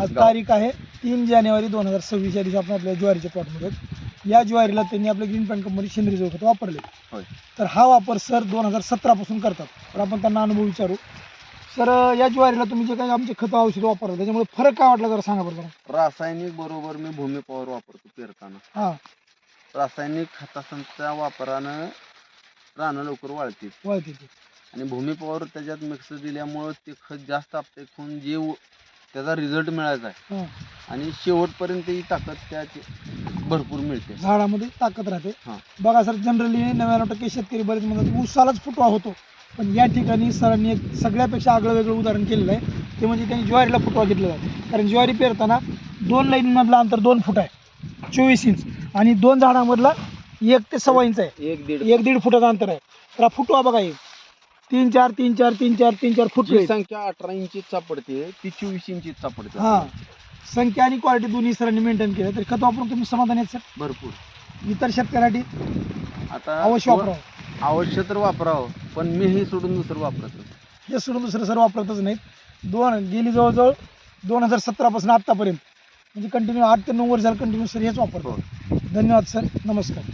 आज तारीख आहे 3 जानेवारी 2026 या दिवशी आपण आपल्या ज्वारीच्या प्लॉटमध्ये या ज्वारीला त्यांनी आपल्या ग्रीन पॅन्ट कंपनी सेंद्रिय खत वापरले. तर हा वापर सर 2017 पासून करतात. तर आपण त्यांना अनुभव विचारू. सर या ज्वारीला तुम्ही जे काही आमचे खत औषध वापरलं त्याच्यामुळे फरक काय वाटला जरा सांगा बरं. रासायनिक बरोबर मी भूमी पॉवर वापरतो पेरताना. हां, रासायनिक खतांच्या वापरानं रानं लवकर वाळते आणि भूमी पॉवर त्याच्यात मिक्स दिल्यामुळं ते खत जास्त आपटे होऊन त्याचा रिझल्ट मिळायचा आहे आणि शेवटपर्यंत ही ताकद त्याची भरपूर मिळते, झाडामध्ये ताकद राहते. हां बघा सर, जनरली 99% शेतकरी बरेच म्हणतात ऊसालाच फुटवा होतो, पण या ठिकाणी सरांनी एक सगळ्यापेक्षा आगळं वेगळं उदाहरण केलेलं आहे. ते म्हणजे त्यांनी ज्वारीला फुटवा घेतलेला आहे. कारण ज्वारी पेरताना 2 लाईनमधलं अंतर 2 फूट आहे, 24 इंच, आणि 2 झाडांमधला 1 ते 1.25 इंच आहे, 1-1.5 फुटाचं अंतर आहे. तर हा फुटवा बघा, 3-4 3-4 3-4 3-4 फूट जी संख्या 18 इंचीत सापडते ती 24 इंचीत सापडते. हां, संख्या आणि क्वालिटी दोन्ही सरांनी मेंटेन केलं. तर खत वापरून तुम्ही समाधानी आहेत सर? भरपूर. इतर शेतकऱ्यांसाठी आता अवश्य वापरावं. अवश्य तर वापरावं, पण मी हे सोडून दुसरं वापरतो. हे सोडून दुसरं सर वापरतच नाहीत. गेली जवळजवळ 2017 पासून आत्तापर्यंत म्हणजे कंटिन्यू 8 ते 9 वर्ष झालं कंटिन्यू सर हेच वापरतो. धन्यवाद सर, नमस्कार.